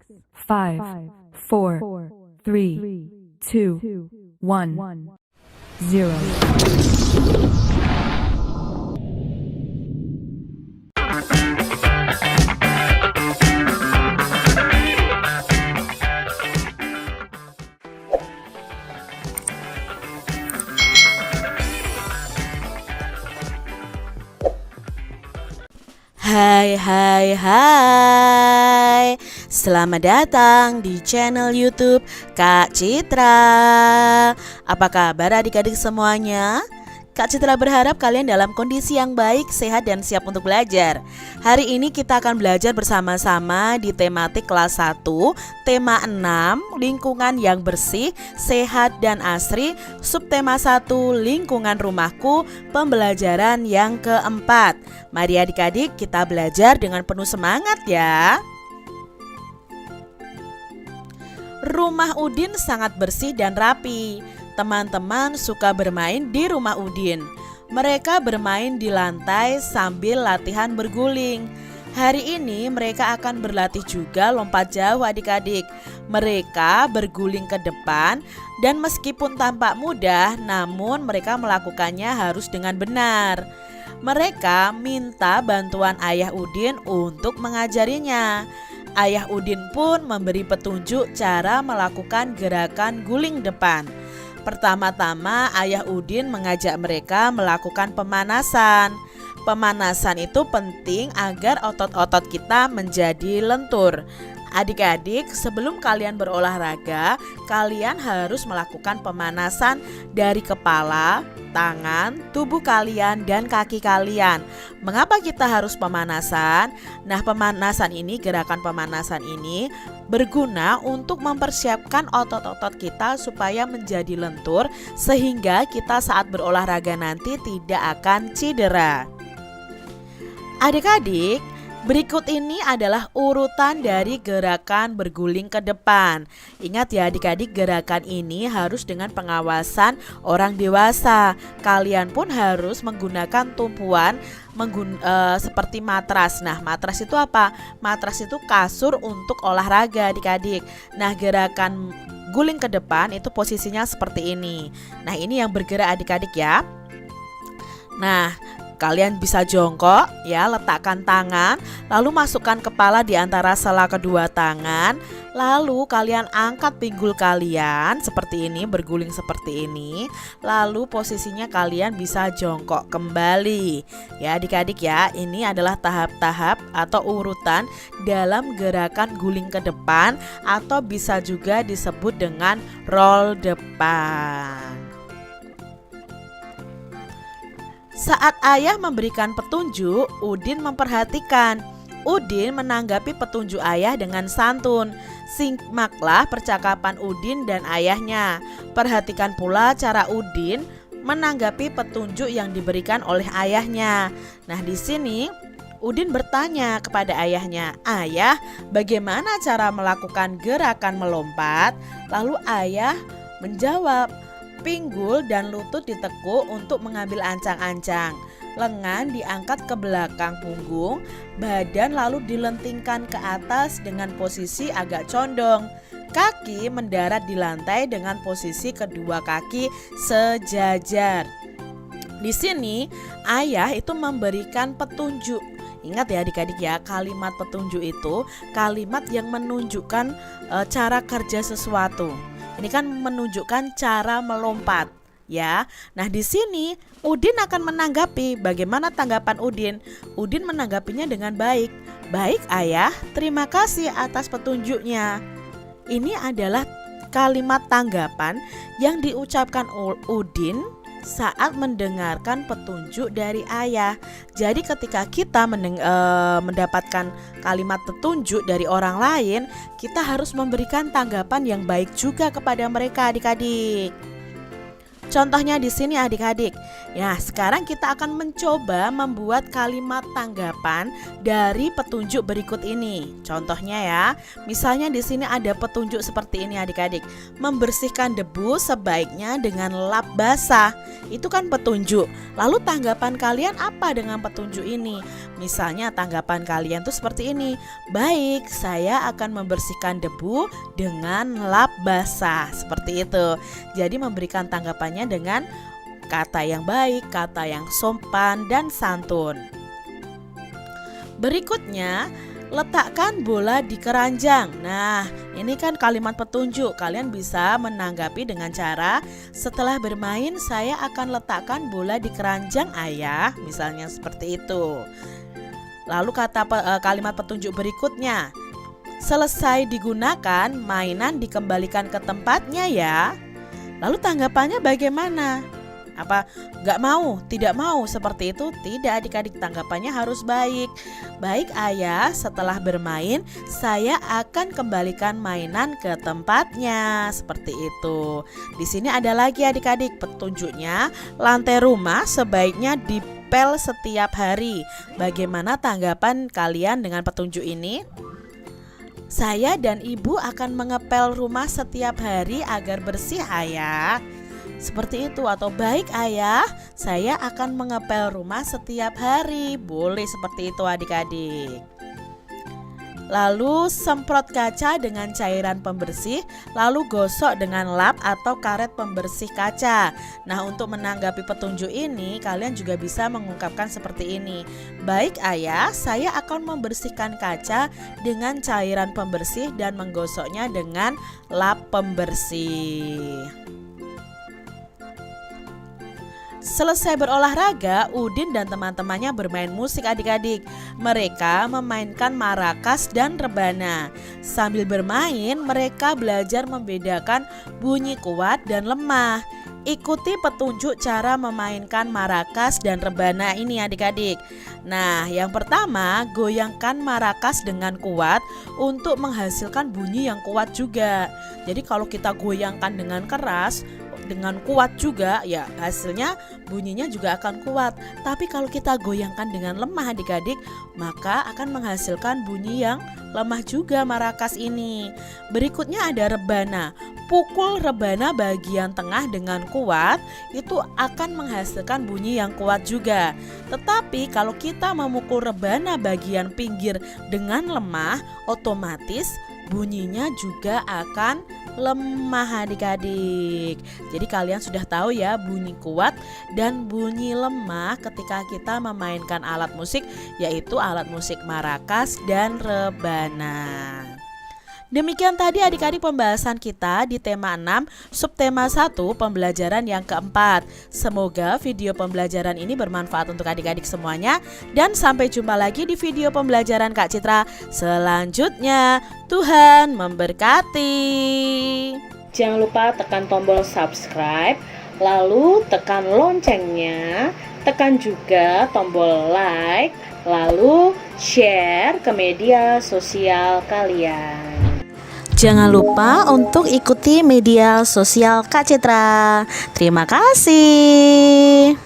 5, 4, 3, 2, 1, 0. Hai. Selamat datang di channel YouTube Kak Citra. Apa kabar adik-adik semuanya? Kak Citra berharap kalian dalam kondisi yang baik, sehat, dan siap untuk belajar. Hari ini kita akan belajar bersama-sama di tematik kelas 1, tema 6, lingkungan yang bersih, sehat, dan asri, subtema 1, lingkungan rumahku, pembelajaran yang keempat. Mari adik-adik kita belajar dengan penuh semangat ya. Rumah Udin sangat bersih dan rapi. Teman-teman suka bermain di rumah Udin. Mereka bermain di lantai sambil latihan berguling. Hari ini mereka akan berlatih juga lompat jauh adik-adik. Mereka berguling ke depan dan meskipun tampak mudah, namun mereka melakukannya harus dengan benar. Mereka minta bantuan ayah Udin untuk mengajarinya. Ayah Udin pun memberi petunjuk cara melakukan gerakan guling depan. Pertama-tama ayah Udin mengajak mereka melakukan pemanasan. Pemanasan itu penting agar otot-otot kita menjadi lentur. Adik-adik, sebelum kalian berolahraga, kalian harus melakukan pemanasan dari kepala, tangan, tubuh kalian, dan kaki kalian. Mengapa kita harus pemanasan? Nah, gerakan pemanasan ini berguna untuk mempersiapkan otot-otot kita supaya menjadi lentur sehingga kita saat berolahraga nanti tidak akan cedera. Adik-adik, berikut ini adalah urutan dari gerakan berguling ke depan. Ingat ya adik-adik, gerakan ini harus dengan pengawasan orang dewasa. Kalian pun harus menggunakan tumpuan seperti matras. Nah, matras itu apa? Matras itu kasur untuk olahraga adik-adik. Nah, gerakan guling ke depan itu posisinya seperti ini. Nah, ini yang bergerak adik-adik ya. Nah, kalian bisa jongkok ya, letakkan tangan, lalu masukkan kepala di antara sela kedua tangan, lalu kalian angkat pinggul kalian seperti ini, berguling seperti ini, lalu posisinya kalian bisa jongkok kembali. Ya adik-adik ya, ini adalah tahap-tahap atau urutan dalam gerakan guling ke depan atau bisa juga disebut dengan roll depan. Saat ayah memberikan petunjuk, Udin memperhatikan. Udin menanggapi petunjuk ayah dengan santun. Simaklah percakapan Udin dan ayahnya. Perhatikan pula cara Udin menanggapi petunjuk yang diberikan oleh ayahnya. Nah, di sini Udin bertanya kepada ayahnya, "Ayah, bagaimana cara melakukan gerakan melompat?" Lalu ayah menjawab, "Pinggul dan lutut ditekuk untuk mengambil ancang-ancang. Lengan diangkat ke belakang punggung, badan lalu dilentingkan ke atas dengan posisi agak condong. Kaki mendarat di lantai dengan posisi kedua kaki sejajar." Di sini ayah itu memberikan petunjuk. Ingat ya adik-adik ya, kalimat petunjuk itu kalimat yang menunjukkan cara kerja sesuatu. Ini kan menunjukkan cara melompat ya. Nah, di sini Udin akan menanggapi. Bagaimana tanggapan Udin? Udin menanggapinya dengan baik. "Baik ayah, terima kasih atas petunjuknya." Ini adalah kalimat tanggapan yang diucapkan Udin saat mendengarkan petunjuk dari ayah. Jadi ketika kita mendapatkan kalimat petunjuk dari orang lain, kita harus memberikan tanggapan yang baik juga kepada mereka adik-adik. Contohnya di sini adik-adik. Ya, sekarang kita akan mencoba membuat kalimat tanggapan dari petunjuk berikut ini. Contohnya ya, misalnya di sini ada petunjuk seperti ini adik-adik. Membersihkan debu sebaiknya dengan lap basah. Itu kan petunjuk. Lalu tanggapan kalian apa dengan petunjuk ini? Misalnya tanggapan kalian tuh seperti ini. Baik, saya akan membersihkan debu dengan lap basah. Seperti itu. Jadi memberikan tanggapannya dengan kata yang baik, kata yang sopan dan santun. Berikutnya, letakkan bola di keranjang. Nah, ini kan kalimat petunjuk. Kalian bisa menanggapi dengan cara, setelah bermain saya akan letakkan bola di keranjang ayah. Misalnya seperti itu. Lalu kalimat petunjuk berikutnya, selesai digunakan, mainan dikembalikan ke tempatnya ya. Lalu tanggapannya bagaimana? Apa nggak mau, tidak mau seperti itu? Tidak adik-adik, tanggapannya harus baik. Baik ayah, setelah bermain saya akan kembalikan mainan ke tempatnya. Seperti itu. Di sini ada lagi adik-adik petunjuknya, lantai rumah sebaiknya dipel setiap hari. Bagaimana tanggapan kalian dengan petunjuk ini? Saya dan ibu akan mengepel rumah setiap hari agar bersih ayah. Seperti itu, atau baik ayah, saya akan mengepel rumah setiap hari. Boleh seperti itu adik-adik. Lalu semprot kaca dengan cairan pembersih, lalu gosok dengan lap atau karet pembersih kaca. Nah, untuk menanggapi petunjuk ini, kalian juga bisa mengungkapkan seperti ini. Baik ayah, saya akan membersihkan kaca dengan cairan pembersih dan menggosoknya dengan lap pembersih. Selesai berolahraga, Udin dan teman-temannya bermain musik adik-adik. Mereka memainkan marakas dan rebana. Sambil bermain, mereka belajar membedakan bunyi kuat dan lemah. Ikuti petunjuk cara memainkan marakas dan rebana ini adik-adik. Nah, yang pertama, goyangkan marakas dengan kuat untuk menghasilkan bunyi yang kuat juga. Jadi kalau kita goyangkan dengan keras, dengan kuat juga, ya hasilnya bunyinya juga akan kuat. Tapi kalau kita goyangkan dengan lemah adik-adik, maka akan menghasilkan bunyi yang lemah juga marakas ini. Berikutnya ada rebana. Pukul rebana bagian tengah dengan kuat, itu akan menghasilkan bunyi yang kuat juga. Tetapi kalau kita memukul rebana bagian pinggir dengan lemah, otomatis bunyinya juga akan lemah adik-adik. Jadi kalian sudah tahu ya bunyi kuat dan bunyi lemah ketika kita memainkan alat musik, yaitu alat musik marakas dan rebana. Demikian tadi adik-adik pembahasan kita di tema 6, subtema 1, pembelajaran yang keempat. Semoga video pembelajaran ini bermanfaat untuk adik-adik semuanya. Dan sampai jumpa lagi di video pembelajaran Kak Citra selanjutnya. Tuhan memberkati. Jangan lupa tekan tombol subscribe, lalu tekan loncengnya, tekan juga tombol like, lalu share ke media sosial kalian. Jangan lupa untuk ikuti media sosial Kak Citra. Terima kasih.